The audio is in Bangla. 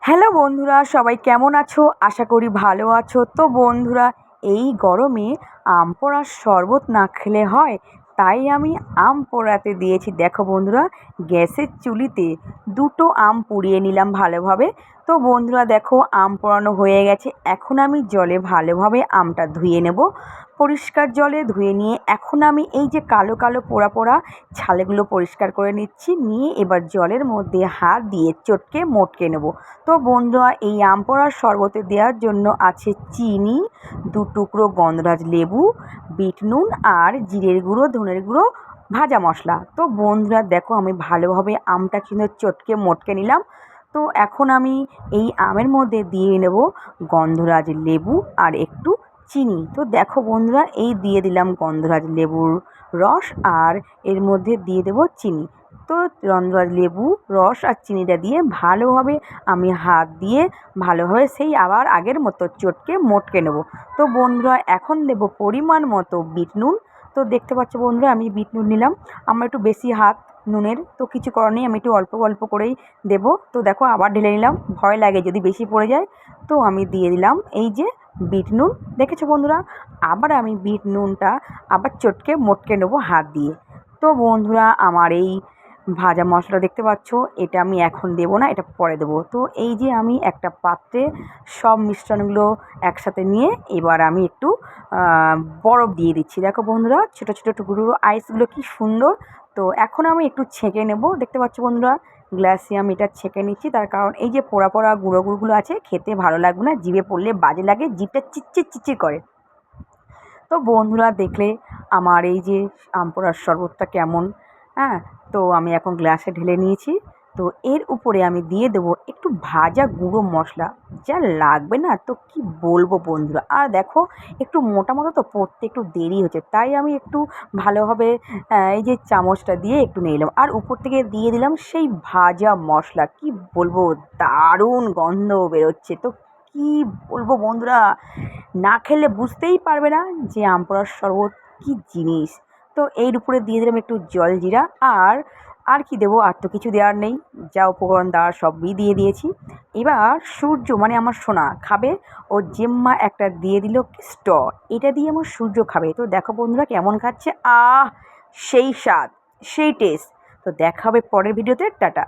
হ্যালো বন্ধুরা, সবাই কেমন আছো? আশা করি ভালো আছো। তো বন্ধুরা, এই গরমে আম পোড়ার শরবত না খেলে হয়, তাই আমি আম পোড়াতে দিয়েছি। দেখো বন্ধুরা, গ্যাসের চুলিতে দুটো আম পুড়িয়ে নিলাম ভালোভাবে। তো বন্ধুরা দেখো, আম পোড়ানো হয়ে গেছে। এখন আমি জলে ভালোভাবে আমটা ধুয়ে নেব। পরিষ্কার জলে ধুয়ে নিয়ে এখন আমি এই যে কালো কালো পোড়া পোড়া ছালেগুলো পরিষ্কার করে নিচ্ছি। নিয়ে এবার জলের মধ্যে হাত দিয়ে চটকে মটকে নেব। তো বন্ধুরা, এই আম পোড়ার শরবতে দেওয়ার জন্য আছে চিনি, 2 টুকরো গন্ধরাজ লেবু, বিট নুন আর জিরের গুঁড়ো, ধনের গুঁড়ো, ভাজা মশলা। তো বন্ধুরা দেখো, আমি ভালোভাবে আমটা কিন্তু চটকে মটকে নিলাম। তো এখন আমি এই আমের মধ্যে দিয়ে নেব গন্ধরাজ লেবু আর একটু চিনি। তো দেখো বন্ধুরা, এই দিয়ে দিলাম গন্ধরাজ লেবুর রস আর এর মধ্যে দিয়ে দেব চিনি। তো গন্ধরাজ লেবু রস আর চিনিটা দিয়ে ভালোভাবে আমি হাত দিয়ে ভালোভাবে সেই আবার আগের মতো চটকে মটকে নেব। তো বন্ধুরা, এখন দেব পরিমাণ মতো বিট নুন। তো দেখতে পাচ্ছ বন্ধুরা, আমি বিট নুন নিলাম। আমার একটু বেশি হাত নুনের, তো কিছু করার নেই, আমি একটু অল্প অল্প করেই দেব। তো দেখো, আবার ঢেলে নিলাম, ভয় লাগে যদি বেশি পড়ে যায়। তো আমি দিয়ে দিলাম এই যে বিট নুন। দেখেছো বন্ধুরা, আবার আমি বিট নুনটা আবার চটকে মটকে নেবো হাত দিয়ে। তো বন্ধুরা, আমার এই ভাজা মশলা দেখতে পাচ্ছ, এটা আমি এখন দেবো না, এটা পরে দেবো। তো এই যে আমি একটা পাত্রে সব মিশ্রণগুলো একসাথে নিয়ে এবার আমি একটু বরফ দিয়ে দিচ্ছি। দেখো বন্ধুরা, ছোটো ছোটো টুকরো আইসগুলো কি সুন্দর। তো এখন আমি একটু ছেঁকে নেব। দেখতে পাচ্ছ বন্ধুরা, গ্লাসে আমি এটা ছেঁকে নিচ্ছি। তার কারণ এই যে পোড়া পোড়া গুঁড়ো গুঁড়োগুলো আছে, খেতে ভালো লাগবে না, জিভে পড়লে বাজে লাগে, জিভটা চিটচিট চিটচিট করে। তো বন্ধুরা দেখলে আমার এই যে আম পোড়ার শরবতটা কেমন, হ্যাঁ। তো আমি এখন গ্লাসে ঢেলে নিয়েছি। তো এর উপরে আমি দিয়ে দেবো একটু ভাজা গুঁড়ো মশলা। যা লাগবে না, তো কি বলবো বন্ধুরা। আর দেখো, একটু মোটা মোটা তো পড়তে একটু দেরি হচ্ছে, তাই আমি একটু ভালোভাবে এই যে চামচটা দিয়ে একটু নিলাম। আর উপর থেকে দিয়ে দিলাম সেই ভাজা মশলা। কি বলবো, দারুণ গন্ধ বেরোচ্ছে। তো কি বলবো বন্ধুরা, না খেলে বুঝতেই পারবে না যে আম পোড়ার শরবত কী জিনিস। তো এর উপরে দিয়ে দিলাম একটু জলজিরা। আর কি দেবো, আর তো কিছু দেওয়ার নেই, যা উপকরণ দেওয়ার সবই দিয়ে দিয়েছি। এবার সূর্য মানে আমার সোনা খাবে, ও জেম্মা একটা দিয়ে দিল স্ট, এটা দিয়ে আমার সূর্য খাবে। তো দেখো বন্ধুরা কেমন খাচ্ছে, সেই স্বাদ, সেই টেস্ট। তো দেখা হবে পরের ভিডিওতে। টাটা।